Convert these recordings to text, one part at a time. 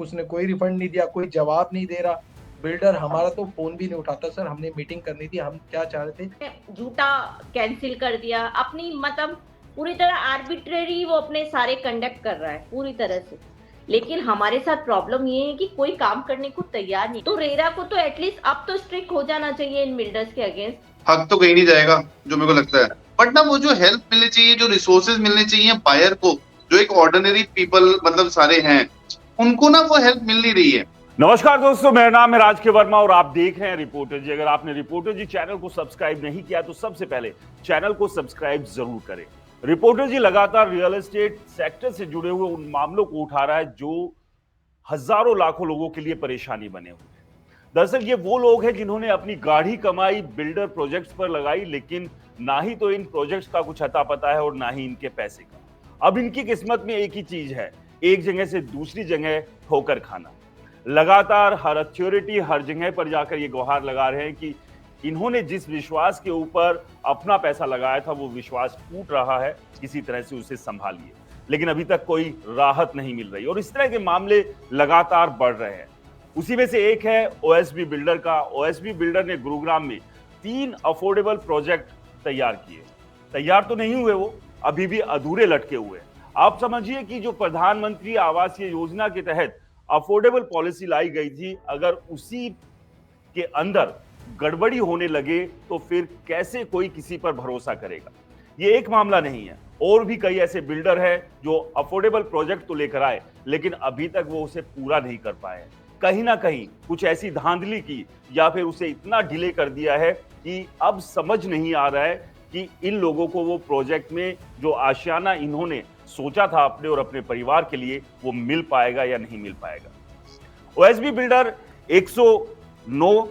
उसने कोई रिफंड नहीं दिया, कोई जवाब नहीं दे रहा। बिल्डर हमारा तो फोन भी नहीं उठाता सर। हमने मीटिंग करनी थी, हम क्या चाह रहे थे, झूठा कैंसिल कर दिया अपनी, मतलब पूरी तरह आर्बिट्रेरी वो अपने सारे कंडक्ट कर रहा है पूरी तरह से। लेकिन हमारे साथ प्रॉब्लम ये है कि कोई काम करने को तैयार नहीं। तो रेरा को तो एटलीस्ट अब तो स्ट्रिक्ट हो जाना चाहिए इन बिल्डर्स के अगेंस्ट। हक तो कहीं नहीं जाएगा जो मेरे को लगता है, बट ना वो जो हेल्प मिलनी चाहिए, जो रिसोर्सेज मिलने चाहिए बायर को, जो एक ऑर्डिनरी पीपल मतलब सारे हैं, उनको ना वो हेल्प मिल नहीं रही है। नमस्कार दोस्तों, मेरा नाम है राज के वर्मा और आप देख रहे हैं रिपोर्टर जी। अगर आपने रिपोर्टर जी चैनल को सब्सक्राइब नहीं किया तो सबसे पहले चैनल को सब्सक्राइब जरूर करें। रिपोर्टर जी लगातार रियल एस्टेट सेक्टर से जुड़े हुए उन मामलों को उठा रहा है जो हजारों लाखों लोगों के लिए परेशानी बने हुए हैं। दरअसल ये वो लोग हैं जिन्होंने अपनी गाढ़ी कमाई बिल्डर प्रोजेक्ट्स पर लगाई, लेकिन ना ही तो इन प्रोजेक्ट्स का कुछ अता पता है और ना ही इनके पैसे का। अब इनकी किस्मत में एक ही चीज है, एक जगह से दूसरी जगह ठोकर खाना। लगातार हर अथॉरिटी हर जगह पर जाकर ये गुहार लगा रहे हैं कि इन्होंने जिस विश्वास के ऊपर अपना पैसा लगाया था वो विश्वास टूट रहा है, किसी तरह से उसे संभालिए। लेकिन अभी तक कोई राहत नहीं मिल रही और इस तरह के मामले लगातार बढ़ रहे हैं। उसी में से एक है ओएसबी बिल्डर का। ओएसबी बिल्डर ने गुरुग्राम में 3 अफोर्डेबल प्रोजेक्ट तैयार किए। तैयार तो नहीं हुए, वो अभी भी अधूरे लटके हुए हैं। आप समझिए कि जो प्रधानमंत्री आवास योजना के तहत अफोर्डेबल पॉलिसी लाई गई थी, अगर उसी के अंदर गड़बड़ी होने लगे तो फिर कैसे कोई किसी पर भरोसा करेगा। ये एक मामला नहीं है, और भी कई ऐसे बिल्डर हैं जो अफोर्डेबल प्रोजेक्ट तो लेकर आए लेकिन अभी तक वो उसे पूरा नहीं कर पाए। कहीं ना कहीं कुछ ऐसी धांधली की या फिर उसे इतना डिले कर दिया है कि अब समझ नहीं आ रहा है कि इन लोगों को वो प्रोजेक्ट में जो आशियाना इन्होंने सोचा था अपने और अपने परिवार के लिए, वो मिल पाएगा या नहीं मिल पाएगा। ओएसबी बिल्डर 109,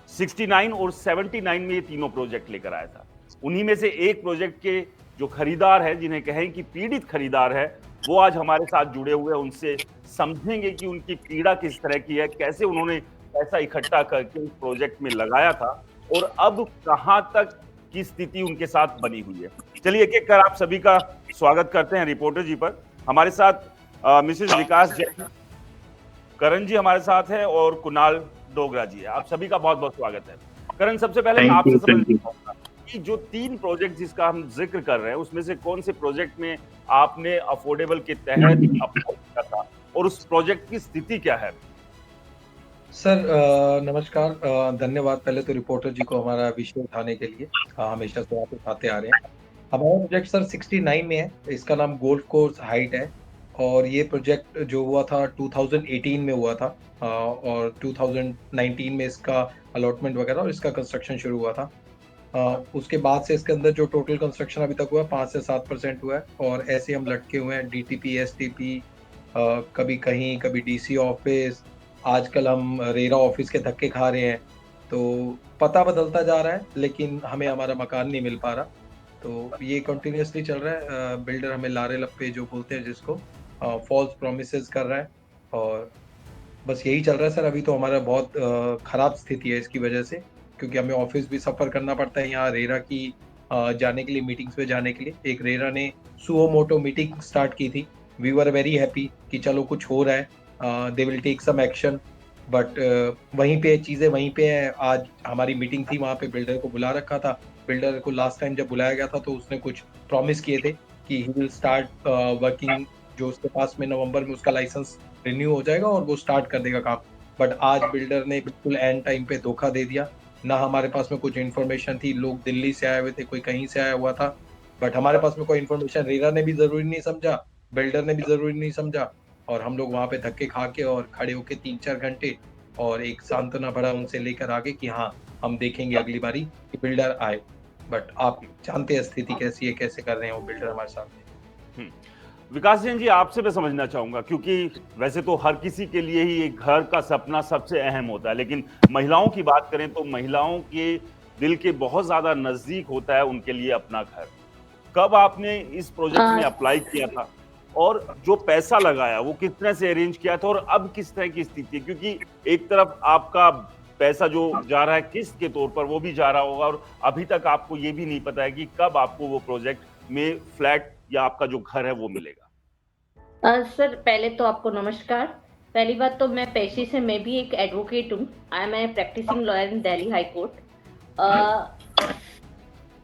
69 और 79 में ये तीनों प्रोजेक्ट लेकर आया था। उन्हीं में से एक प्रोजेक्ट के जो खरीदार है, जिन्हें कहें कि पीड़ित खरीदार है, वो आज हमारे साथ जुड़े हुए हैं। उनसे समझेंगे कि उनकी पीड़ा किस तरह की है, कैसे उन्होंने पैसा इकट्ठा करके उस प्रोजेक्ट में लगाया था और अब कहां तक की स्थिति उनके साथ बनी हुई है। चलिए एक एक कर आप सभी का स्वागत करते हैं रिपोर्टर जी पर। हमारे साथ मिसेस विकास जैन, करण जी हमारे साथ है और कुणाल डोगरा जी है। आप सभी का बहुत बहुत स्वागत है। करण, सबसे पहले मैं आपसे समझना चाहूंगा कि जो 3 प्रोजेक्ट जिसका हम जिक्र कर रहे हैं उसमें से कौन से प्रोजेक्ट में आपने अफोर्डेबल के तहत अप्लाई किया था और उस प्रोजेक्ट की स्थिति क्या है? सर नमस्कार। धन्यवाद पहले तो रिपोर्टर जी को हमारा विषय उठाने के लिए। हमेशा से आप उठाते आ रहे हैं। हमारा प्रोजेक्ट सर 69 में है। इसका नाम गोल्फ कोर्स हाइट है और ये प्रोजेक्ट जो हुआ था 2018 में हुआ था और 2019 में इसका अलॉटमेंट वगैरह और इसका कंस्ट्रक्शन शुरू हुआ था। उसके बाद से इसके अंदर जो टोटल कंस्ट्रक्शन अभी तक हुआ 5 से 7% हुआ है और ऐसे हम लटके हुए हैं। डीटीपी, एसटीपी, कभी कहीं, कभी डीसी ऑफिस, आजकल हम रेरा ऑफिस के धक्के खा रहे हैं। तो पता बदलता जा रहा है लेकिन हमें हमारा मकान नहीं मिल पा रहा। तो ये कंटिन्यूअसली चल रहा है। बिल्डर हमें लारे लप्पे जो बोलते हैं जिसको, फॉल्स प्रोमिसेस कर रहा है और बस यही चल रहा है सर। अभी तो हमारा बहुत खराब स्थिति है इसकी वजह से, क्योंकि हमें ऑफिस भी सफर करना पड़ता है यहाँ रेरा की जाने के लिए, मीटिंग्स में जाने के लिए। एक रेरा ने सुओ मोटो मीटिंग स्टार्ट की थी। वी वर वेरी हैप्पी कि चलो कुछ हो रहा है, they will take some action. But वहीं पे चीजें वहीं पे है। आज हमारी मीटिंग थी, वहां पे बिल्डर को बुला रखा था। बिल्डर को लास्ट टाइम जब बुलाया गया था तो उसने कुछ प्रॉमिस किए थे कि ही विल स्टार्ट वर्किंग। जो उसके पास में नवंबर में उसका लाइसेंस रिन्यू हो जाएगा और वो स्टार्ट कर देगा काम। बट आज बिल्डर ने बिल्कुल एंड टाइम पे धोखा दे दिया। ना हमारे पास में कुछ इन्फॉर्मेशन थी, लोग दिल्ली से आए हुए थे, कोई कहीं से आया हुआ था, बट हमारे पास में कोई इन्फॉर्मेशन रेरा ने भी जरूरी नहीं समझा, बिल्डर ने भी जरूरी नहीं समझा। और हम लोग वहां पे धक्के खा के और खड़े होके 3-4 घंटे और एक सांत्वना भरा उनसे लेकर आगे कि हाँ हम देखेंगे अगली बारी कि बिल्डर आए। बट आप जानते हैं स्थिति कैसी है, कैसे कर रहे हैं वो बिल्डर हमारे साथ। विकास जैन जी, आपसे मैं समझना चाहूंगा, क्योंकि वैसे तो हर किसी के लिए ही एक घर का सपना सबसे अहम होता है, लेकिन महिलाओं की बात करें तो महिलाओं के दिल के बहुत ज्यादा नजदीक होता है उनके लिए अपना घर। कब आपने इस प्रोजेक्ट में अप्लाई किया था और जो पैसा लगाया वो किस तरह से अरेंज किया था और अब किस तरह की स्थिति है? क्योंकि एक तरफ आपका पैसा जो जा रहा है किस्त के तौर पर वो भी जा रहा होगा और अभी तक आपको ये भी नहीं पता है कि कब आपको वो प्रोजेक्ट में फ्लैट या आपका जो घर है वो मिलेगा। सर पहले तो आपको नमस्कार। पहली बात तो मैं पेशे से मैं भी एक एडवोकेट हूँ। I am a practising lawyer in Delhi high court.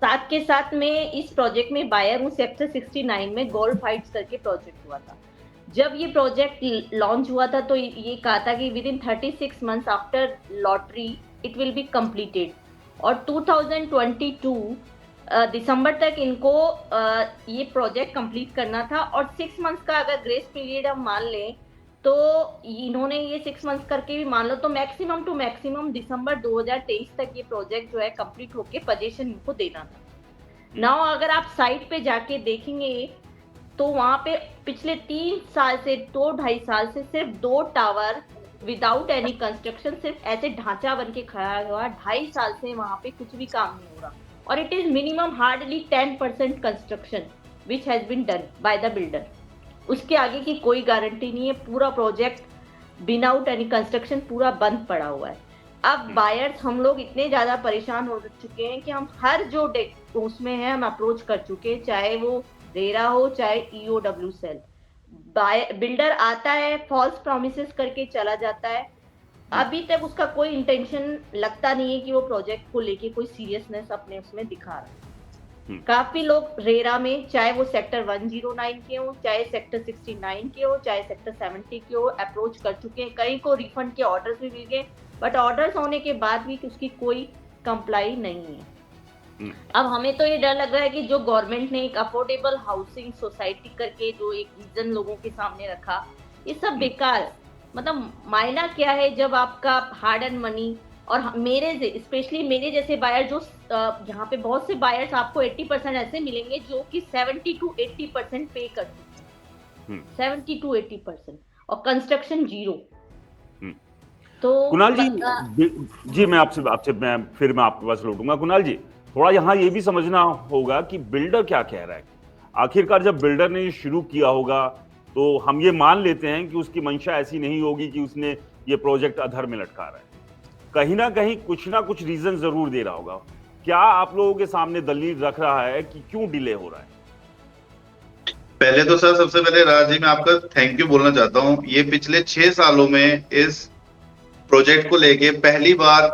साथ के साथ में इस प्रोजेक्ट में बायर हूँ। सेक्टर 69 में गोल्फ हाइट्स करके प्रोजेक्ट हुआ था। जब ये प्रोजेक्ट लॉन्च हुआ था तो ये कहा था कि with in 36 months after lottery it will be completed, और 2022 दिसंबर तक इनको ये प्रोजेक्ट कंप्लीट करना था। और 6 मंथ्स का अगर ग्रेस पीरियड हम मान लें तो इन्होंने ये 6 मंथ्स करके भी मान लो तो मैक्सिमम टू मैक्सिमम दिसंबर 2023 तक ये प्रोजेक्ट जो है कंप्लीट होके पोजीशन इनको देना था। नाउ अगर आप साइट पे जाके देखेंगे तो वहां पे पिछले 3 साल से 2-2.5 साल से सिर्फ 2 टावर विदाउट एनी कंस्ट्रक्शन, सिर्फ ऐसे ढांचा बन के खड़ा हुआ। 2.5 साल से वहां पे कुछ भी काम नहीं हो रहा, और it is minimum hardly 10% construction which has been done by the builder. उसके आगे की कोई गारंटी नहीं है। पूरा प्रोजेक्ट विदाउट एनी कंस्ट्रक्शन पूरा बंद पड़ा हुआ है। अब बायर्स हम लोग इतने ज्यादा परेशान हो चुके हैं कि हम हर जो उसमें है हम अप्रोच कर चुके हैं, चाहे वो रेरा हो चाहे EOW सेल। बिल्डर आता है, फॉल्स प्रॉमिसेस करके चला जाता है। अभी तक उसका कोई इंटेंशन लगता नहीं है कि वो प्रोजेक्ट को लेके कोई सीरियसनेस अपने उसमें दिखा रहा है। काफी लोग रेरा में, चाहे वो सेक्टर 109 के हो, चाहे सेक्टर 69 के हो, चाहे सेक्टर 70 के हो, अप्रोच कर चुके हैं। कई को रिफंड के ऑर्डर्स भी मिल गए, बट ऑर्डर्स होने के बाद भी उसकी कोई कंप्लाई नहीं है। अब हमें तो ये डर लग रहा है कि जो गवर्नमेंट ने एक अफोर्डेबल हाउसिंग सोसाइटी करके जो एक विजन लोगों के सामने रखा, ये सब बेकार। मतलब मायना क्या है जब आपका हार्ड एंड मनी, और मेरे स्पेशली मेरे जैसे बायर जो यहाँ पे बहुत से बायर्स आपको 80% ऐसे मिलेंगे जो कि 70 to 80% पे कर चुके हैं, 70 to 80%, और कंस्ट्रक्शन 0। तो कुणाल जी मैं आपके पास लौटूंगा। कुणाल जी, थोड़ा यहाँ ये भी समझना होगा कि बिल्डर क्या कह रहा है। आखिरकार जब बिल्डर ने शुरू किया होगा तो हम ये मान लेते हैं कि उसकी मंशा ऐसी नहीं होगी कि उसने ये प्रोजेक्ट अधर में लटका रहा है। कहीं ना कुछ रीजन जरूर दे रहा होगा। क्या आप लोगों के सामने दलील रख रहा है कि क्यों डिले हो रहा है? पहले तो सर, सबसे पहले राज जी मैं आपका थैंक यू बोलना चाहता हूँ। ये पिछले 6 सालों में इस प्रोजेक्ट को लेके पहली बार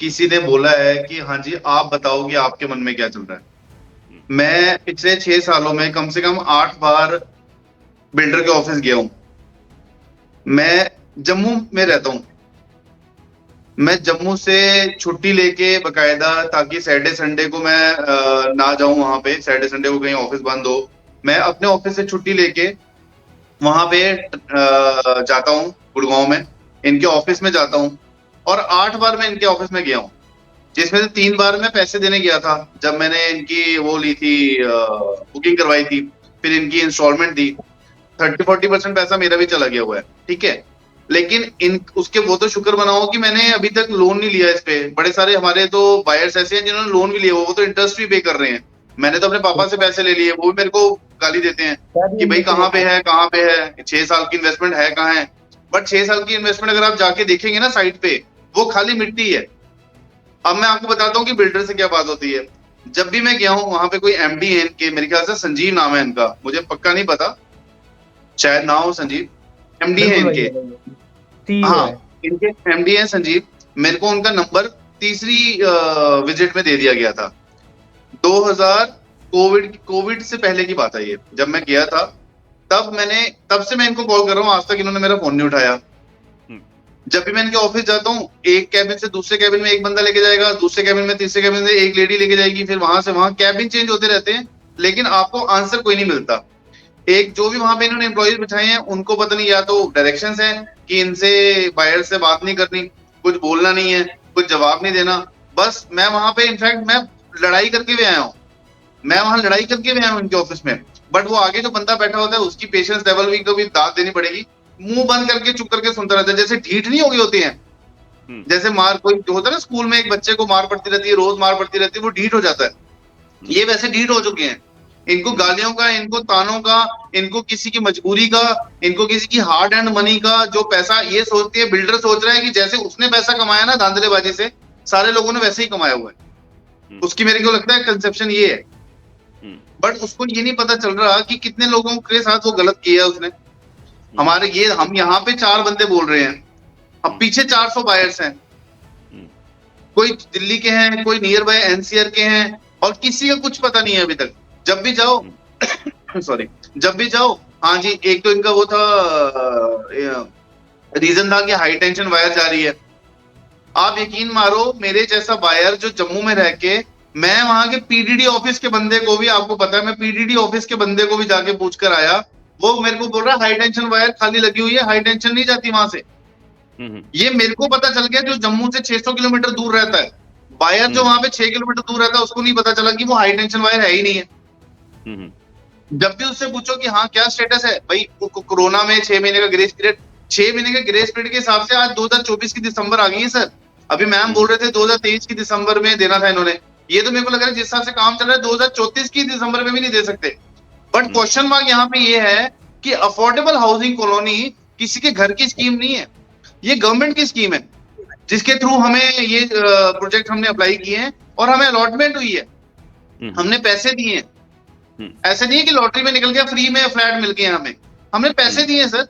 किसी ने बोला है कि हाँ जी आप बताओ कि आपके मन में क्या चल रहा है। मैं पिछले 6 सालों में कम से कम 8 बार बिल्डर के ऑफिस गया हूं। मैं जम्मू में रहता हूं। मैं जम्मू से छुट्टी लेके बकायदा, ताकि सैटरडे संडे को मैं ना जाऊं वहां पे, सैटरडे संडे को कहीं ऑफिस बंद हो, मैं अपने ऑफिस से छुट्टी लेके वहां पे जाता हूं। गुड़गांव में इनके ऑफिस में जाता हूं, और 8 बार मैं इनके ऑफिस में गया हूं, जिसमें से 3 बार मैं पैसे देने गया था जब मैंने इनकी वो ली थी, बुकिंग करवाई थी, फिर इनकी इंस्टॉलमेंट दी। 30-40% पैसा मेरा भी चला गया हुआ है, ठीक है। लेकिन उसके वो तो शुक्र मनाओ कि मैंने अभी तक लोन नहीं लिया इस पे। बड़े सारे हमारे तो बायर्स ऐसे हैं जिन्होंने लोन भी लिया, वो तो इंटरेस्ट भी पे कर रहे हैं। मैंने तो अपने पापा से पैसे ले लिए, वो भी मेरे को गाली देते हैं कि भाई कहाँ पे है 6 साल की इन्वेस्टमेंट है कहाँ है। बट 6 साल की इन्वेस्टमेंट अगर आप जाके देखेंगे ना साइट पे, वो खाली मिट्टी है। अब मैं आपको बताता हूँ कि बिल्डर से क्या बात होती है। जब भी मैं गया हूँ वहां पे कोई MD है इनके, मेरे ख्याल से संजीव नाम है इनका, मुझे पक्का नहीं पता, शायद ना हो संजीव, MD है इनके। हाँ, इनके MD है संजीव। मेरे को उनका नंबर तीसरी विजिट में दे दिया गया था। 2000 कोविड से पहले की बात है ये, जब मैं गया था तब से मैं इनको कॉल कर रहा हूँ, आज तक इन्होंने मेरा फोन नहीं उठाया। जब भी मैं इनके ऑफिस जाता हूँ, एक कैबिन से दूसरे कैबिन में एक बंदा लेके जाएगा, दूसरे कैबिन में तीसरे कैबिन से एक लेडी लेके जाएगी, फिर वहां से वहां कैबिन चेंज होते रहते हैं, लेकिन आपको आंसर कोई नहीं मिलता। एक जो भी वहां पे इन्होंने एम्प्लॉयज बिठाए हैं, उनको पता नहीं, या तो डायरेक्शंस है कि इनसे बायर से बात नहीं करनी, कुछ बोलना नहीं है, कुछ जवाब नहीं देना। बस मैं वहां पे इनफैक्ट मैं लड़ाई करके भी आया हूँ, मैं वहां लड़ाई करके भी आया हूँ इनके ऑफिस में। बट वो आगे जो बंदा बैठा होता है उसकी पेशेंस लेवल भी कभी दाद देनी पड़ेगी। मुंह बंद करके चुप करके सुनता रहता है, जैसे ढीठ नहीं हो गए होते हैं, जैसे मार कोई जो होता है ना स्कूल में, एक बच्चे को मार पड़ती रहती है, रोज मार पड़ती रहती है, वो ढीठ हो जाता है। ये वैसे ढीठ हो चुके हैं। इनको गालियों का, इनको तानों का, इनको किसी की मजबूरी का, इनको किसी की हार्ड एंड मनी का जो पैसा, ये सोचती है, बिल्डर सोच रहा है कि जैसे उसने पैसा कमाया ना धांधलेबाजी से, सारे लोगों ने वैसे ही कमाया हुआ है। उसकी मेरे को लगता है कंसेप्शन ये है। बट उसको ये नहीं पता चल रहा कि कितने लोगों के साथ वो गलत किया उसने। हमारे ये हम यहाँ पे 4 बंदे बोल रहे हैं, अब पीछे 400 बायर्स हैं, कोई दिल्ली के हैं, कोई नियर बाय एनसीआर के हैं, और किसी का कुछ पता नहीं है अभी तक। जब भी जाओ सॉरी, जब भी जाओ, हाँ जी, एक तो इनका वो था रीजन था कि हाई टेंशन वायर जा रही है। आप यकीन मारो, मेरे जैसा बायर जो जम्मू में रह के, मैं वहां के पीडीडी ऑफिस के बंदे को भी, आपको पता है, मैं पीडीडी ऑफिस के बंदे को भी जाके पूछ कर आया, वो मेरे को बोल रहा है हाई टेंशन वायर खाली लगी हुई है, हाई टेंशन नहीं जाती वहां से। ये मेरे को पता चल गया जो जम्मू से 600 किलोमीटर दूर रहता है, बायर जो वहां पे 6 किलोमीटर दूर रहता है, उसको नहीं पता चला कि वो हाई टेंशन वायर है ही नहीं है। जब भी उससे पूछो कि हाँ क्या स्टेटस है, भाई कोरोना में 6 महीने का ग्रेस पीरियड, 6 महीने के ग्रेस पीरियड के हिसाब से आज 2024 की दिसंबर आ गई है सर। अभी मैम बोल रहे थे 2023 की दिसंबर में देना था इन्होंने, ये तो मेरे को लग रहा है जिस हिसाब से काम चल रहा है 2034 की दिसंबर में भी नहीं दे सकते। बट क्वेश्चन मार्क यहाँ पे ये है कि अफोर्डेबल हाउसिंग कॉलोनी किसी के घर की स्कीम नहीं है, ये गवर्नमेंट की स्कीम है, जिसके थ्रू हमें ये प्रोजेक्ट हमने अप्लाई किए हैं और हमें अलॉटमेंट हुई है, हमने पैसे दिए हैं। ऐसे नहीं है कि लॉटरी में निकल गया, फ्री में फ्लैट मिल गया, हमें हमने पैसे दिए सर।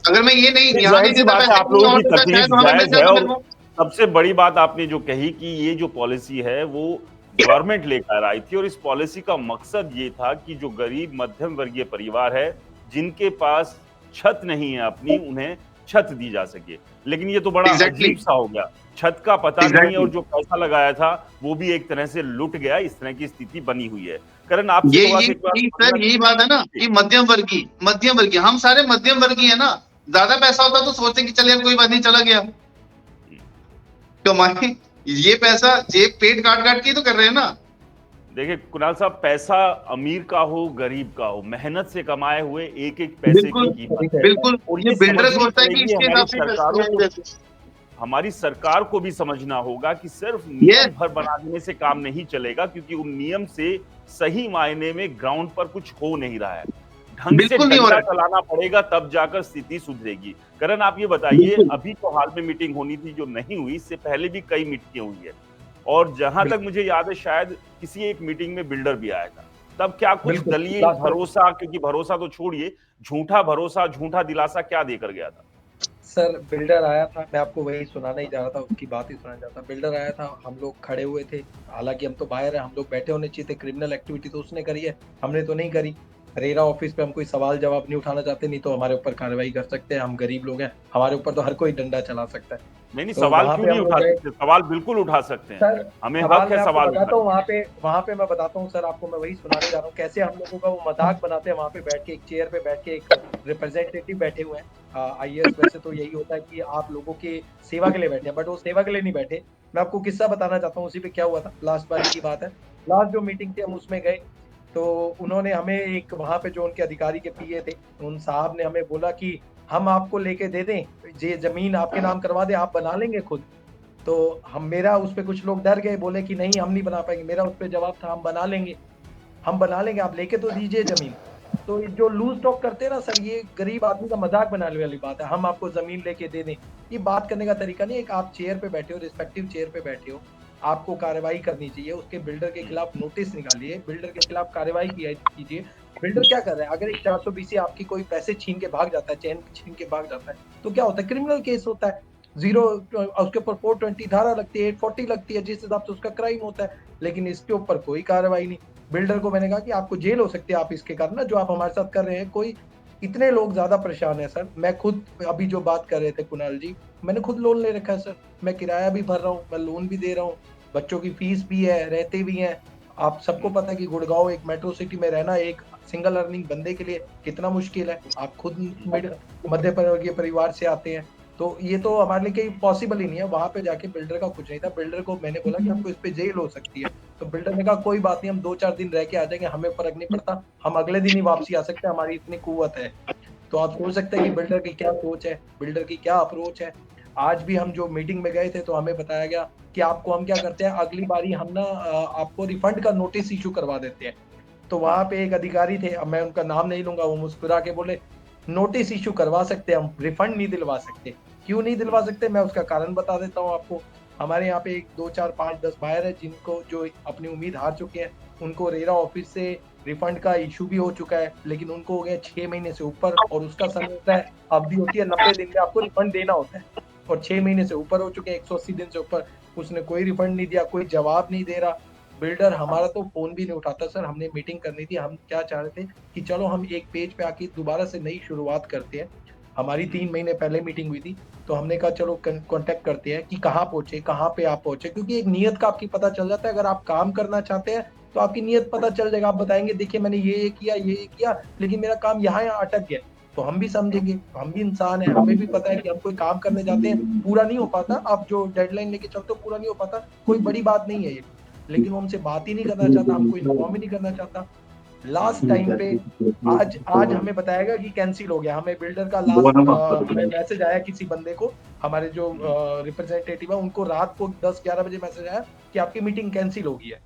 अगर मैं ये नहीं, यहाँ नहीं देता पैसे, आप लोगों की तकलीफ जायज है। और तो सबसे बड़ी बात आपने जो कही कि ये जो पॉलिसी है वो गवर्नमेंट लेकर आई थी, और इस पॉलिसी का मकसद ये था कि जो गरीब मध्यम वर्गीय परिवार है, जिनके पास छत नहीं है अपनी, उन्हें छत दी जा सके। लेकिन ये तो बड़ा अजीब सा हो गया, छत का पता नहीं है, और जो पैसा लगाया था वो भी एक तरह से लुट गया। इस तरह की स्थिति बनी हुई है। करण, आपसे सर यही बात है ना कि मध्यम वर्गीय हम सारे मध्यम वर्गीय है ना। ज्यादा पैसा होता तो सोचते कि चल यार कोई बात नहीं, चला गया, कमाए, ये पैसा जेब पेट काट काट के तो कर रहे हैं ना। देखिए कुणाल साहब, पैसा अमीर का हो गरीब का हो, मेहनत से कमाए हुए एक एक पैसे की कीमत है। बिल्कुल, ये बिल्डर सोचता है कि इसके हिसाब से हमारी सरकार को भी समझना होगा कि सिर्फ नियम भर बना देने से काम नहीं चलेगा, क्योंकि उन नियम से सही मायने में ग्राउंड पर कुछ हो नहीं रहा है। ढंग से डंडा चलाना पड़ेगा, तब जाकर स्थिति सुधरेगी। करण, आप ये बताइए, अभी तो हाल में मीटिंग होनी थी जो नहीं हुई, इससे पहले भी कई मीटिंगें हुई है, और जहां तक मुझे याद है शायद किसी एक मीटिंग में बिल्डर भी आया था। तब क्या कुछ दलील, भरोसा, क्योंकि भरोसा तो छोड़िए, झूठा भरोसा, झूठा दिलासा क्या देकर गया था? सर बिल्डर आया था, मैं आपको वही सुनाना ही जा रहा था, उसकी बात ही सुनाना चाहता। बिल्डर आया था, हम लोग खड़े हुए थे, हालांकि हम तो बाहर है, हम लोग बैठे होने चाहिए थे। क्रिमिनल एक्टिविटी तो उसने करी है, हमने तो नहीं करी। रेरा ऑफिस पे हम कोई सवाल जवाब नहीं उठाना चाहते, नहीं तो हमारे ऊपर कार्रवाई कर सकते हैं। हम गरीब लोग हैं, हमारे ऊपर तो हर कोई डंडा चला सकता है। नहीं, सवाल क्यों नहीं उठा सकते? सवाल बिल्कुल उठा सकते हैं सर, हमें हक है सवाल बताता हूँ। वहाँ पे मैं बताता हूँ सर आपको, मैं वही सुनाने जा रहा हूँ कैसे हम लोगों का वो मजाक बनाते हैं। वहाँ पे बैठ के, एक चेयर पे बैठ के, एक रिप्रेजेंटेटिव बैठे हुए हैं IAS। वैसे तो यही होता है कि आप लोगों की सेवा के लिए बैठे हैं, बट वो सेवा के लिए नहीं बैठे। मैं आपको किस्सा बताना चाहता हूँ, उसी पे क्या हुआ था। लास्ट बार की बात है, लास्ट जो मीटिंग थी हम उसमें गए, तो उन्होंने हमें एक, वहाँ पे जो उनके अधिकारी के PA थे, उन साहब ने हमें बोला कि हम आपको लेके दे दें, ये जमीन आपके नाम करवा दें, आप बना लेंगे खुद। तो मेरा उस पे कुछ लोग डर गए, बोले कि नहीं हम नहीं बना पाएंगे। मेरा उस पे जवाब था, हम बना लेंगे, आप लेके तो दीजिए जमीन। तो जो लूज टॉक करते हैं ना सर, ये गरीब आदमी का मजाक बनाने वाली बात है। हम आपको जमीन लेके दे दें, ये बात करने का तरीका नहीं है। आप चेयर पे बैठे हो, रिस्पेक्टिव चेयर पे बैठे हो, आपको कार्रवाई करनी चाहिए। उसके बिल्डर के खिलाफ नोटिस निकालिए, बिल्डर के खिलाफ कार्रवाई कीजिए। बिल्डर क्या कर रहा है? अगर एक 420 आपकी कोई पैसे छीन के भाग जाता है, चैन छीन के भाग जाता है, तो क्या होता है? क्रिमिनल केस होता है। उसके ऊपर 420 धारा लगती है, 840 लगती है, जिस हिसाब से उसका क्राइम होता है। लेकिन इसके ऊपर कोई कार्रवाई नहीं। बिल्डर को मैंने कहा कि आपको जेल हो सकती है, आप इसके कारण ना, जो आप हमारे साथ कर रहे हैं। कोई, इतने लोग ज्यादा परेशान है सर। मैं खुद, अभी जो बात कर रहे थे कुणाल जी, मैंने खुद लोन ले रखा है सर। मैं किराया भी भर रहा हूँ, मैं लोन भी दे रहा हूँ, बच्चों की फीस भी है, रहते भी हैं। आप सबको पता है कि गुड़गांव एक मेट्रो सिटी में रहना एक सिंगल अर्निंग बंदे के लिए कितना मुश्किल है। आप खुद मध्य वर्गीय परिवार से आते हैं, तो ये तो हमारे लिए कहीं पॉसिबल ही नहीं है। वहां पे जाके बिल्डर का कुछ नहीं था। बिल्डर को मैंने बोला कि आपको इस पे जेल हो सकती है, तो बिल्डर ने कहा कोई बात नहीं, हम 2-4 दिन रह के आ जाएंगे, हमें फर्क नहीं पड़ता, हम अगले दिन ही वापसी आ सकते हैं, हमारी इतनी कुव्वत है। तो आप सोच सकते हैं कि बिल्डर की क्या सोच है, बिल्डर की क्या अप्रोच है। आज भी हम जो मीटिंग में गए थे, तो हमें बताया गया कि आपको हम क्या करते हैं, अगली बारी हम ना आपको रिफंड का नोटिस इशू करवा देते हैं। तो वहां पे एक अधिकारी थे, अब मैं उनका नाम नहीं लूंगा, वो मुस्कुरा के बोले नोटिस इशू करवा सकते हैं हम, रिफंड नहीं दिलवा सकते। क्यों नहीं दिलवा सकते? मैं उसका कारण बता देता हूँ आपको। हमारे यहाँ पे 1, 2, 4, 5, 10 बायर है, जिनको, जो अपनी उम्मीद हार चुके हैं, उनको रेरा ऑफिस से रिफंड का इशू भी हो चुका है, लेकिन उनको हो गया 6 महीने से ऊपर, और उसका समय होता है, अवधि होती है 90 दिन में आपको रिफंड देना होता है, और 6 महीने से ऊपर हो चुके हैं, 180 दिन से ऊपर, उसने कोई रिफंड नहीं दिया, कोई जवाब नहीं दे रहा। बिल्डर हमारा तो फोन भी नहीं उठाता सर। हमने मीटिंग करनी थी, हम क्या चाह रहे थे कि चलो हम एक पेज पे आके दोबारा से नई शुरुआत करते हैं। हमारी 3 महीने पहले मीटिंग हुई थी, तो हमने कहा चलो कांटेक्ट करते हैं कि कहाँ पहुंचे, कहाँ पे आप पहुंचे, क्योंकि एक नियत का आपकी पता चल जाता है। अगर आप काम करना चाहते हैं तो आपकी नियत पता चल जाएगा। आप बताएंगे देखिए मैंने ये किया, लेकिन मेरा काम यहाँ अटक गया, तो हम भी समझेंगे, हम भी इंसान है, हमें भी पता है कि हम कोई काम करने जाते हैं, पूरा नहीं हो पाता, आप जो डेडलाइन लेके चलते हो पूरा नहीं हो पाता, कोई बड़ी बात नहीं है ये, लेकिन वो हमसे बात ही नहीं करना चाहता, हमको इन्फॉर्म ही नहीं करना चाहता। लास्ट टाइम पे आज हमें बताएगा कि कैंसिल हो गया। हमें बिल्डर का लास्ट हमें मैसेज आया किसी बंदे को, हमारे जो रिप्रेजेंटेटिव है उनको रात को 10-11 बजे मैसेज आया कि आपकी मीटिंग कैंसिल हो गई है।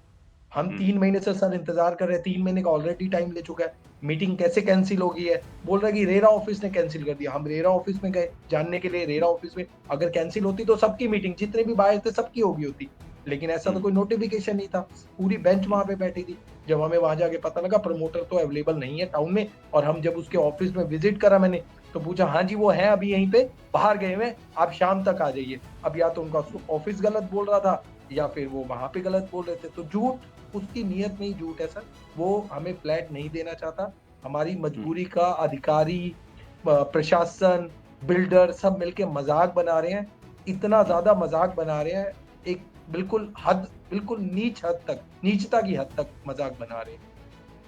हम 3 महीने से सर इंतजार कर रहे हैं, 3 महीने का ऑलरेडी टाइम ले चुका है, मीटिंग कैसे कैंसिल हो गई है? बोल रहा है कि रेरा ऑफिस ने कैंसिल कर दिया। हम रेरा ऑफिस में गए जानने के लिए, रेरा ऑफिस में अगर कैंसिल होती तो सबकी मीटिंग, जितने भी बायर थे सबकी होगी होती, लेकिन ऐसा तो कोई नोटिफिकेशन नहीं था। पूरी बेंच वहां पे बैठी थी। जब हमें वहां जाके पता लगा प्रमोटर तो अवेलेबल नहीं है टाउन में, और हम जब उसके ऑफिस में विजिट करा मैंने, तो पूछा हाँ जी वो है अभी यहीं पे बाहर गए हुए, आप शाम तक आ जाइए। अब या तो उनका ऑफिस गलत बोल रहा था, या फिर वो वहां पे गलत बोल रहे थे। तो झूठ, उसकी नियत में ही झूठ है सर। वो हमें फ्लैट नहीं देना चाहता। हमारी मजबूरी का अधिकारी, प्रशासन, बिल्डर सब मिलके मजाक बना रहे हैं। इतना ज्यादा मजाक बना रहे हैं, एक बिल्कुल नीचता की हद तक मजाक बना रहे हैं।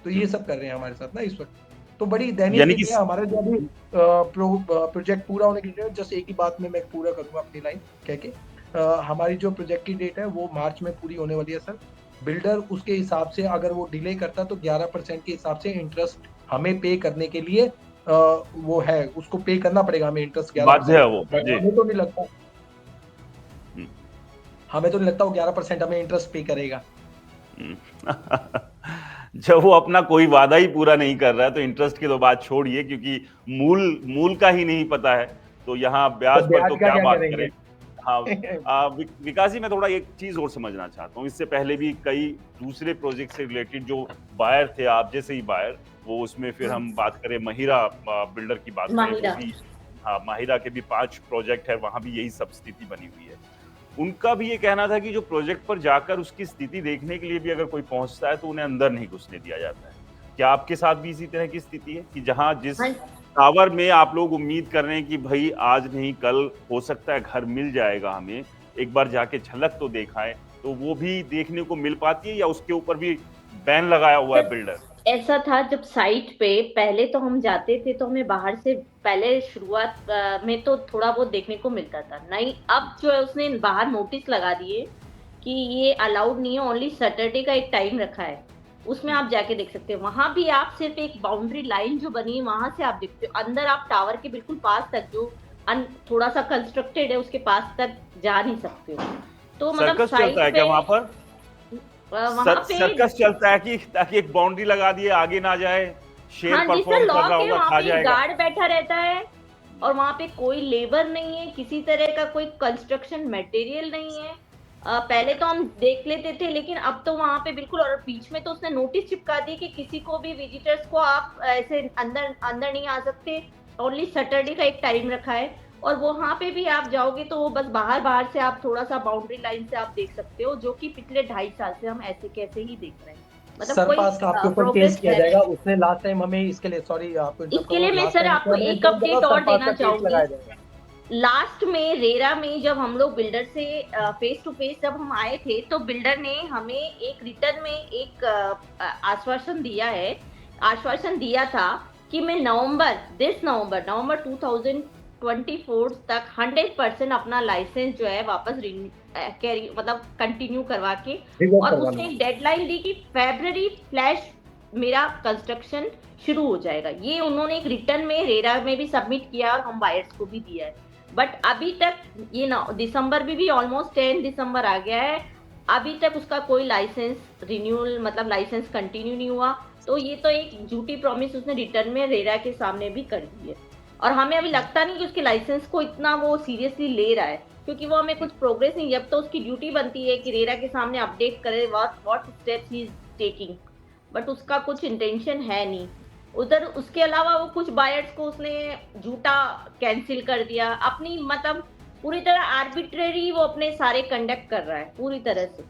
तो ये सब कर रहे हैं हमारे साथ ना इस वक्त। तो बड़ी दयनीय यानी स्थिति कि है हमारे जो अभी प्रोजेक्ट पूरा होने की डेट है। जस्ट एक ही बात में मैं पूरा करूंगा अपनी लाइन कह के, हमारी जो प्रोजेक्ट की डेट है वो मार्च में पूरी होने वाली है सर। बिल्डर उसके हिसाब से अगर वो डिले करता तो 11% के हिसाब से इंटरेस्ट हमें पे करने के लिए वो है, उसको पे करना पड़ेगा हमें इंटरेस्ट बाध्य है 11%। वो बट जी। हमें तो नहीं लगता, हम्म। वो 11% हमें इंटरेस्ट पे करेगा। जब वो अपना कोई वादा ही पूरा नहीं कर रहा है तो इंटरेस्ट की तो बात छोड़िए, क्योंकि मूल का ही नहीं पता है, तो यहाँ ब्याज तो पर तो ब्याज का क्या क्या बात करेंगे? करें। हाँ, विकास जी, मैं थोड़ा एक चीज और समझना चाहता हूँ। इससे पहले भी कई दूसरे प्रोजेक्ट से रिलेटेड जो बायर थे, आप जैसे ही बायर, वो उसमें फिर हम बात करें महिरा बिल्डर की बात करें तो माहिरा। भी, हाँ, महिरा के भी 5 प्रोजेक्ट है, वहां भी यही सब स्थिति बनी हुई है। उनका भी ये कहना था कि जो प्रोजेक्ट पर जाकर उसकी स्थिति देखने के लिए भी अगर कोई पहुंचता है तो उन्हें अंदर नहीं घुसने दिया जाता है। क्या आपके साथ भी इसी तरह की स्थिति है कि जहां जिस हाँ, टावर में आप लोग उम्मीद कर रहे हैं कि भाई आज नहीं कल हो सकता है घर मिल जाएगा, हमें एक बार जाके झलक तो दिखाएं, तो वो भी देखने को मिल पाती है, या उसके ऊपर भी बैन लगाया हुआ है बिल्डर? ऐसा था जब साइट पे पहले तो हम जाते थे तो हमें बाहर से पहले शुरुआत में तो थोड़ा बहुत देखने को मिलता था। नहीं, अब जो है उसने बाहर नोटिस लगा दिए कि ये अलाउड नहीं है, ओनली सैटरडे का एक टाइम रखा है, उसमें आप जाके देख सकते हैं। वहां भी आप सिर्फ एक बाउंड्री लाइन जो बनी है वहां से आप देखते हो, अंदर आप टावर के बिल्कुल पास तक जो थोड़ा सा कंस्ट्रक्टेड है उसके पास तक जा नहीं सकते हो। तो मतलब सर्कस चलता है क्या वहां पर? वहां पे सर्कस चलता है कि ताकि एक बाउंड्री लगा दिए, आगे ना जाए, शेर हाँ जी सर, परफॉर्म कर रहा लॉक है, होगा, वहां खा पे जाएगा। गार्ड बैठा रहता है, और वहां पे कोई लेबर नहीं है, किसी तरह का कोई कंस्ट्रक्शन मटेरियल नहीं है। पहले तो हम देख लेते थे, लेकिन अब तो वहां पे बिल्कुल, और बीच में तो उसने नोटिस चिपका दी कि किसी को भी विजिटर्स को आप ऐसे अंदर अंदर नहीं आ सकते, ओनली सैटरडे का एक टाइम रखा है। और वहां पे भी आप जाओगे तो वो बस बाहर से आप थोड़ा सा बाउंड्री लाइन से आप देख सकते हो, जो कि पिछले 2.5 साल से हम ऐसे कैसे ही देख रहे हैं। मतलब कोई सरपास का आपके ऊपर केस प्रोग्रेस किया है जाएगा। नहीं। उसने लास्ट टाइम हमें इसके लिए, सॉरी आपको इंटरप्ट इसके लिए करूंगा, मैं लास्ट सर टाइम आपको हमें एक इन्फॉर्म करा अपडेट और सरपास देना का केस चाहूंगी। लगाया जाएगा। लास्ट में रेरा में जब हम लोग बिल्डर से फेस टू फेस जब हम आए थे, तो बिल्डर ने हमें एक रिटर्न में एक आश्वासन दिया था कि मैं नवंबर 2024 तक 100% अपना लाइसेंस जो है वापस मतलब कंटिन्यू करवा के, और उसने एक डेडलाइन दी कि फरवरी फ्लैश मेरा कंस्ट्रक्शन शुरू हो जाएगा। ये उन्होंने एक रिटर्न में रेरा में भी सबमिट किया और हम बायर्स को भी दिया है। बट अभी तक ये दिसंबर में भी ऑलमोस्ट 10 दिसंबर आ गया है, अभी तक उसका कोई लाइसेंस रिन्यूअल मतलब लाइसेंस कंटिन्यू नहीं हुआ। तो ये तो एक झूठी प्रॉमिस उसने रिटर्न में रेरा के सामने भी कर दी है, और हमें अभी लगता नहीं कि उसके लाइसेंस को इतना वो सीरियसली ले रहा है, क्योंकि वो हमें कुछ प्रोग्रेस नहीं। जब तो उसकी ड्यूटी बनती है कि रेरा के सामने अपडेट करे what steps he is taking, but उसका कुछ इंटेंशन है नहीं उधर। उसके अलावा वो कुछ बायर्स को उसने झूठा कैंसिल कर दिया, अपनी मतलब पूरी तरह आर्बिट्रेरी वो अपने सारे कंडक्ट कर रहा है पूरी तरह से।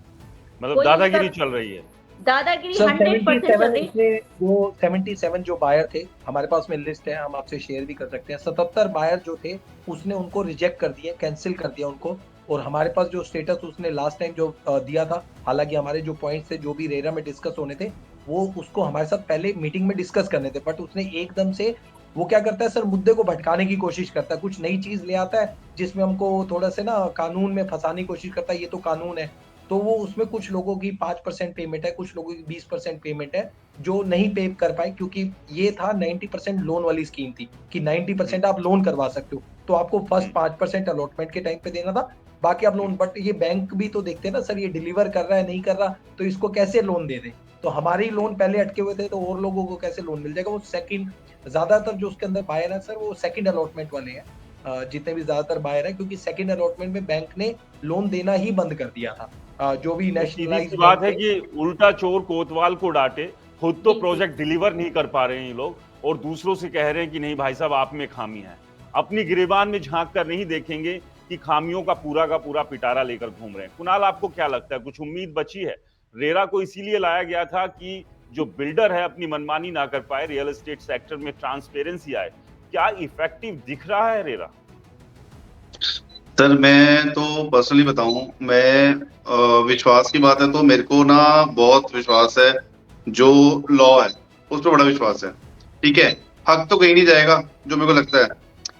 मतलब कोई दादागिरी उसका चल रही है। दादागिरी सर 100% चल 77 रही। इसमें जो 77 जो बायर थे, हमारे पास में लिस्ट है, हम आपसे शेयर भी कर सकते हैं। 77 बायर जो थे उसने उनको रिजेक्ट कर दिया, कैंसिल कर दिया उनको। और हमारे पास जो स्टेटस उसने लास्ट टाइम जो दिया था, हालांकि हमारे जो पॉइंट्स थे जो भी रेरा में डिस्कस होने थे वो उसको हमारे साथ पहले मीटिंग में डिस्कस करने थे, बट उसने एकदम से वो क्या करता है सर, मुद्दे को भटकाने की कोशिश करता है, कुछ नई चीज ले आता है जिसमें हमको थोड़ा से ना कानून में फंसाने की कोशिश करता है। ये तो कानून है, तो वो उसमें कुछ लोगों की 5% पेमेंट है, कुछ लोगों की 20% पेमेंट है जो नहीं पे कर पाए, क्योंकि ये था 90% लोन वाली स्कीम थी कि 90% आप लोन करवा सकते हो, तो आपको फर्स्ट 5% अलॉटमेंट के टाइम पे देना था, बाकी आप लोन। बट ये बैंक भी तो देखते हैं ना सर, ये डिलीवर कर रहा है नहीं कर रहा, तो इसको कैसे लोन दे दे। तो हमारे ही लोन पहले अटके हुए थे, तो और लोगों को कैसे लोन मिल जाएगा। वो सेकंड, ज्यादातर जो उसके अंदर बायर है सर वो सेकंड अलॉटमेंट वाले हैं, जितने भी ज्यादातर बायर है, क्योंकि सेकंड अलॉटमेंट में बैंक ने लोन देना ही बंद कर दिया था। जो भी तो सीधी नेशनलाइज सी बात बैंक है थे। कि उल्टा चोर कोतवाल को डांटे, खुद तो बिल्कुल। प्रोजेक्ट डिलीवर नहीं कर पा रहे हैं ये लोग, और दूसरों से कह रहे हैं कि नहीं भाई साहब आप में खामी है। अपनी गिरेबान में झांक कर नहीं देखेंगे कि खामियों का पूरा पिटारा लेकर घूम रहे हैं। कुणाल, आपको क्या लगता है, कुछ उम्मीद बची है? रेरा को इसीलिए लाया गया था कि जो बिल्डर है अपनी मनमानी ना कर पाए, रियल एस्टेट सेक्टर में ट्रांसपेरेंसी आए। क्या इफेक्टिव दिख रहा है रेरा? सर मैं तो पर्सनली बताऊं, मैं विश्वास की बात है तो मेरे को ना बहुत विश्वास है, जो लॉ है उस पर बड़ा विश्वास है। ठीक है, हक तो कहीं नहीं जाएगा जो मेरे को लगता है,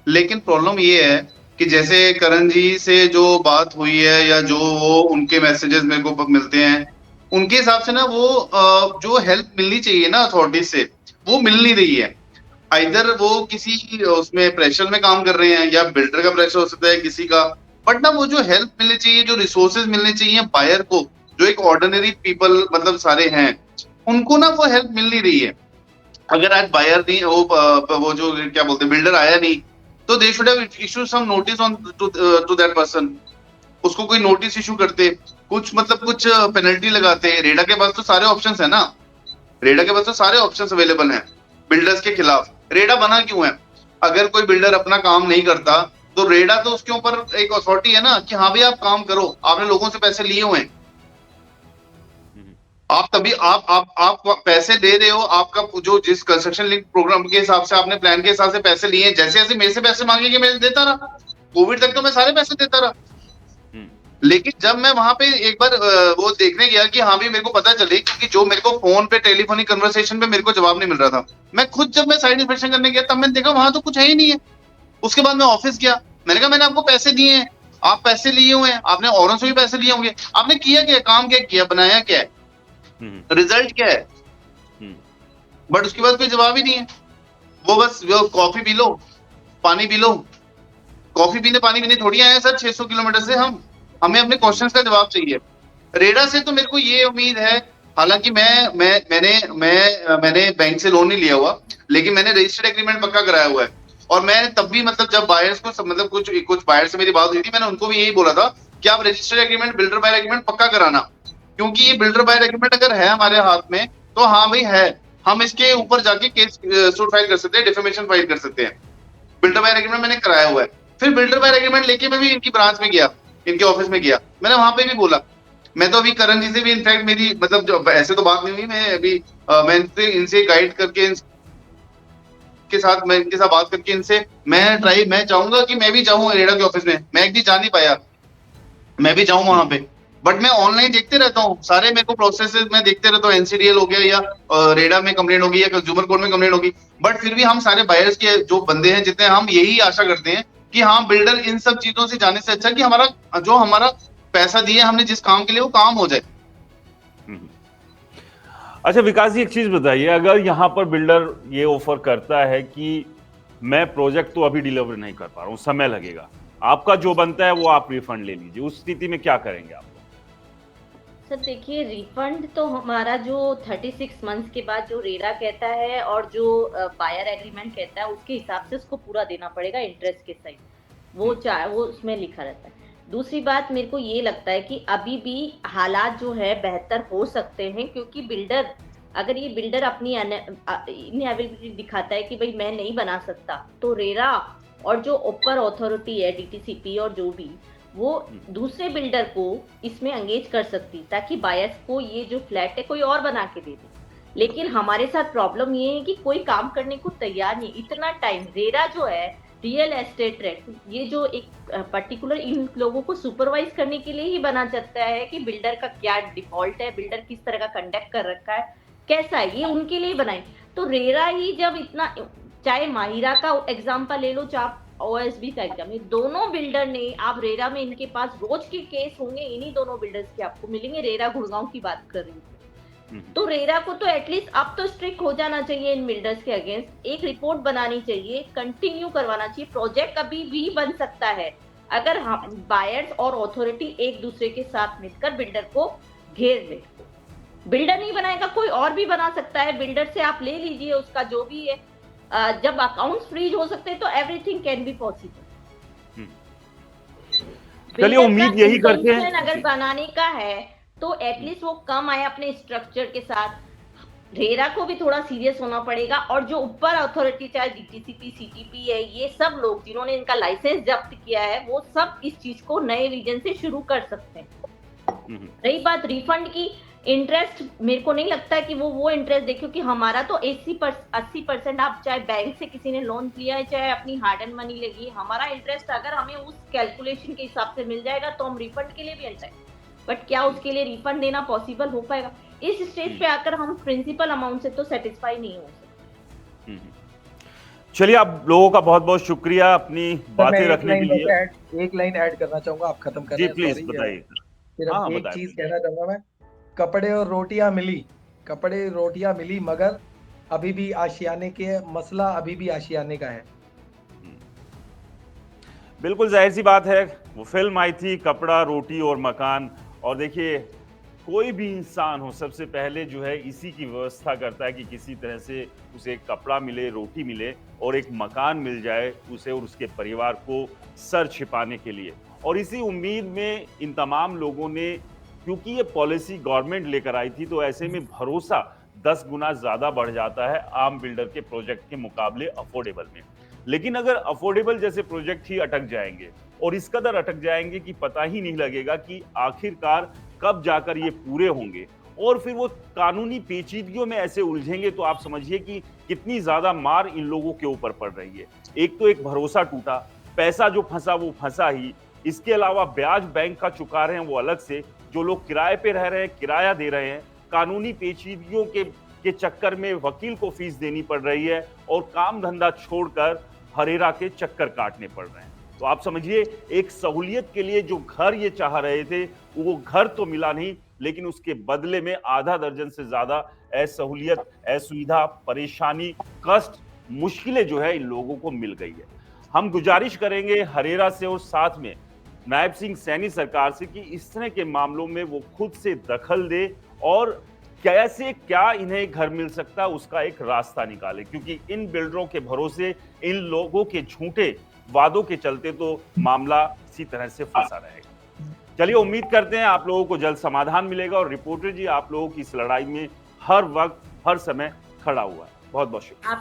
लेकिन प्रॉब्लम ये है कि जैसे करण जी से जो बात हुई है या जो वो उनके मैसेजेस मेरे को मिलते हैं, उनके हिसाब से ना वो जो हेल्प मिलनी चाहिए ना अथॉरिटीज से, वो मिल नहीं रही है। इधर वो किसी उसमें प्रेशर में काम कर रहे हैं या बिल्डर का प्रेशर हो सकता है किसी का, बट ना वो जो हेल्प मिलनी चाहिए, जो रिसोर्सेज मिलने चाहिए बायर को, जो एक ऑर्डिनरी पीपल मतलब सारे हैं, उनको ना वो हेल्प मिल नहीं रही है। अगर आज बायर नहीं वो जो क्या बोलते हैं बिल्डर आया नहीं, तो they should have issue some notice on to that person. उसको कोई नोटिस इशू करते, कुछ मतलब कुछ पेनल्टी लगाते। रेडा के पास तो सारे ऑप्शंस है ना, रेडा के पास तो सारे ऑप्शंस अवेलेबल हैं बिल्डर्स के खिलाफ। रेडा बना क्यों है? अगर कोई बिल्डर अपना काम नहीं करता तो रेडा तो उसके ऊपर एक अथॉरिटी है ना कि हाँ भाई आप काम करो, आपने लोगों से पैसे लिए हुए हैं, आप तभी आप पैसे दे रहे हो। आपका जो जिस कंस्ट्रक्शन लिंक प्रोग्राम के हिसाब से आपने प्लान के हिसाब से पैसे लिए हैं, जैसे जैसे मेरे से पैसे मांगेंगे मैं देता रहा। कोविड तक तो मैं सारे पैसे देता रहा, लेकिन जब मैं वहां पे एक बार वो देखने गया कि हाँ भी मेरे को पता चले, क्योंकि जो मेरे को फोन पे टेलीफोनिक कन्वर्सेशन पे मेरे को जवाब नहीं मिल रहा था, मैं खुद जब मैं साइड इंस्पेक्शन करने गया तब मैंने देखा वहां तो कुछ है ही नहीं है। उसके बाद मैं ऑफिस गया, मैंने कहा मैंने आपको पैसे दिए हैं, आप पैसे लिए हुए हैं, आपने औरों से भी पैसे लिए होंगे, आपने किया क्या, काम क्या किया, बनाया क्या है, रिजल्ट क्या है? बट उसके बाद कोई जवाब ही नहीं है। वो बस कॉफी पी लो, पानी पी लो। कॉफी पीने पानी पीने थोड़ी आए हैं सर 600 किलोमीटर से हम, हमें अपने क्वेश्चंस का जवाब चाहिए। रेडा से तो मेरे को ये उम्मीद है, हालांकि मैंने बैंक से लोन नहीं लिया हुआ, लेकिन मैंने रजिस्टर्ड एग्रीमेंट पक्का कराया हुआ है। और मैं तब भी मतलब जब बायर्स को मतलब कुछ बायर से मेरी बात हुई थी, मैंने उनको भी यही बोला था कि आप registered agreement, builder buyer agreement पक्का कराना, क्योंकि ये बिल्डर बायर एग्रीमेंट अगर है हमारे हाथ में तो हाँ भाई है, हम इसके ऊपर जाके केस सूट फाइल कर सकते हैं, डिफेमेशन फाइल कर सकते हैं। बिल्डर बायर एग्रीमेंट मैंने कराया हुआ है। फिर बिल्डर बायर एग्रीमेंट लेके मैं भी इनकी ब्रांच में गया, इनके ऑफिस में गया, मैंने वहां पे भी बोला। मैं तो अभी करण जी से भी इनफैक्ट मेरी मतलब जो ऐसे तो बात नहीं हुई, मैं अभी मैं इनसे गाइड करके इनके साथ मैं इनके साथ बात करके इनसे मैं चाहूंगा कि मैं भी जाऊं रेडा के ऑफिस में। मैं एक दिन जा नहीं पाया, मैं भी जाऊं वहां पे, बट मैं ऑनलाइन देखते रहता हूँ सारे, मेरे को प्रोसेसेस मैं देखते रहता हूँ, एनसीडीएल हो गया या रेडा में कंप्लेंट होगी या कंज्यूमर कोर्ट में कंप्लेंट होगी। बट फिर भी हम सारे बायर्स के जो बंदे हैं जितने, हम यही आशा करते हैं कि हाँ बिल्डर इन सब चीजों से जाने से अच्छा कि हमारा पैसा दिए हमने जिस काम के लिए वो काम हो जाए। अच्छा विकास जी, एक चीज बताइए, अगर यहाँ पर बिल्डर ये ऑफर करता है कि मैं प्रोजेक्ट तो अभी डिलीवर नहीं कर पा रहा हूँ, समय लगेगा, आपका जो बनता है वो आप रिफंड ले लीजिए, उस स्थिति में क्या करेंगे आप? सर देखिए, रिफंड तो हमारा जो 36 मंथ्स के बाद जो रेरा कहता है और जो बायर एग्रीमेंट कहता है उसके हिसाब से उसको पूरा देना पड़ेगा इंटरेस्ट के साइड, वो उसमें लिखा रहता है। दूसरी बात, मेरे को ये लगता है कि अभी भी हालात जो है बेहतर हो सकते हैं, क्योंकि बिल्डर अगर ये बिल्डर अपनी इनएबिलिटी दिखाता है कि भाई मैं नहीं बना सकता, तो रेरा और जो ऊपर अथॉरिटी है डीटीसीपी और जो भी, वो दूसरे बिल्डर को इसमें एंगेज कर सकती, ताकि बायर्स को ये जो फ्लैट है कोई और बना के दे दे। लेकिन हमारे साथ प्रॉब्लम ये है कि कोई काम करने को तैयार नहीं। इतना टाइम रेरा जो है, रियल एस्टेट रेट, ये जो एक पर्टिकुलर इन लोगों को सुपरवाइज करने के लिए ही बना जाता है कि बिल्डर का क्या डिफॉल्ट है, बिल्डर किस तरह का कंडक्ट कर रखा है, कैसा है, ये उनके लिए बनाए। तो रेरा ही जब इतना, चाहे माहिरा का एग्जाम्पल ले लो, चाहे ओएसबी का एग्जाम, ये दोनों बिल्डर ने, आप रेरा में इनके पास रोज के केस होंगे, इन्हीं दोनों बिल्डर्स के आपको मिलेंगे। रेरा गुड़गांव की बात कर रही हूँ, तो रेरा को तो एटलीस्ट अब तो स्ट्रिक्ट हो जाना चाहिए इन बिल्डर्स के अगेंस्ट। एक रिपोर्ट बनानी चाहिए, कंटिन्यू करवाना चाहिए। प्रोजेक्ट कभी भी बन सकता है अगर हम बायर्स और अथॉरिटी एक दूसरे के साथ मिलकर बिल्डर को घेर ले। बिल्डर नहीं बनाएगा, कोई और भी बना सकता है। बिल्डर से आप ले लीजिए उसका जो भी है, जब अकाउंट्स फ्रीज हो सकते हैं तो एवरीथिंग कैन बी पॉसिबल। चलिए उम्मीद यही करते हैं, अगर बनाने का है तो एटलीस्ट वो कम आए अपने स्ट्रक्चर के साथ। रेरा को भी थोड़ा सीरियस होना पड़ेगा, और जो ऊपर अथॉरिटी, चाहे डीटीसीपी, सीटीपी है, ये सब लोग जिन्होंने इनका लाइसेंस जब्त किया है, वो सब इस चीज को नए विजन से शुरू कर सकते हैं। रही बात रिफंड की, इंटरेस्ट मेरे को नहीं लगता कि वो इंटरेस्ट दे, क्योंकि हमारा तो 80% आप चाहे बैंक से किसी ने लोन लिया है, चाहे अपनी हार्ड एंड मनी लगी है, हमारा इंटरेस्ट अगर हमें उस कैलकुलेशन के हिसाब से मिल जाएगा तो हम रिफंड के लिए भी अच्छा है। बट क्या उसके लिए रिफंड देना पॉसिबल हो पाएगा? इस स्टेज पे आकर हम प्रिंसिपल अमाउंट से तो सेटिस्फाई नहीं हो सकते। चलिए आप लोगों का बहुत बहुत शुक्रिया अपनी बातें रखने के लिए। एक लाइन ऐड करना चाहूंगा, आप खत्म कर जी प्लीज बताइए। सिर्फ एक चीज कहना चाहूंगा मैं, कपड़े और रोटियां मिली, कपड़े रोटियां मिली, मगर अभी भी आशियाने के मसला अभी भी आशियाने का है। बिल्कुल जाहिर सी बात है, वो फिल्म आई थी कपड़ा रोटी और मकान, और देखिए कोई भी इंसान हो सबसे पहले जो है इसी की व्यवस्था करता है कि किसी तरह से उसे कपड़ा मिले, रोटी मिले और एक मकान मिल जाए उसे और उसके परिवार को सर छिपाने के लिए। और इसी उम्मीद में इन तमाम लोगों ने, क्योंकि ये पॉलिसी गवर्नमेंट लेकर आई थी, तो ऐसे में भरोसा 10 गुना ज्यादा बढ़ जाता है आम बिल्डर के प्रोजेक्ट के मुकाबले अफोर्डेबल में। लेकिन अगर अफोर्डेबल जैसे प्रोजेक्ट ही अटक जाएंगे और इस कदर अटक जाएंगे कि पता ही नहीं लगेगा कि आखिरकार कब जाकर ये पूरे होंगे, और फिर वो कानूनी पेचीदगियों में ऐसे उलझेंगे, तो आप समझिए कि कितनी ज्यादा मार इन लोगों के ऊपर पड़ रही है। एक तो एक भरोसा टूटा, पैसा जो फंसा वो फंसा ही, इसके अलावा ब्याज बैंक का चुका रहे हैं वो अलग से, जो लोग किराए पे रह रहे हैं किराया दे रहे हैं, कानूनी पेचीदगियों के चक्कर में वकील को फीस देनी पड़ रही है, और काम धंधा छोड़कर हरेरा के चक्कर काटने पड़ रहे हैं। तो आप समझिए एक सहूलियत के लिए जो घर ये चाह रहे थे वो घर तो मिला नहीं, लेकिन उसके बदले में आधा दर्जन से ज्यादा असहूलियत, असुविधा, परेशानी, कष्ट, मुश्किलें जो है इन लोगों को मिल गई है। हम गुजारिश करेंगे हरेरा से और साथ में नायब सिंह सैनी सरकार से कि इस तरह के मामलों में वो खुद से दखल दे और कैसे क्या इन्हें घर मिल सकता है उसका एक रास्ता निकाले, क्योंकि इन बिल्डरों के भरोसे, इन लोगों के झूठे वादों के चलते तो मामला इसी तरह से फंसा रहेगा। चलिए उम्मीद करते हैं आप लोगों को जल्द समाधान मिलेगा, और रिपोर्टर जी आप लोगों की इस लड़ाई में हर वक्त हर समय खड़ा हुआ है। बहुत बहुत शुक्रिया।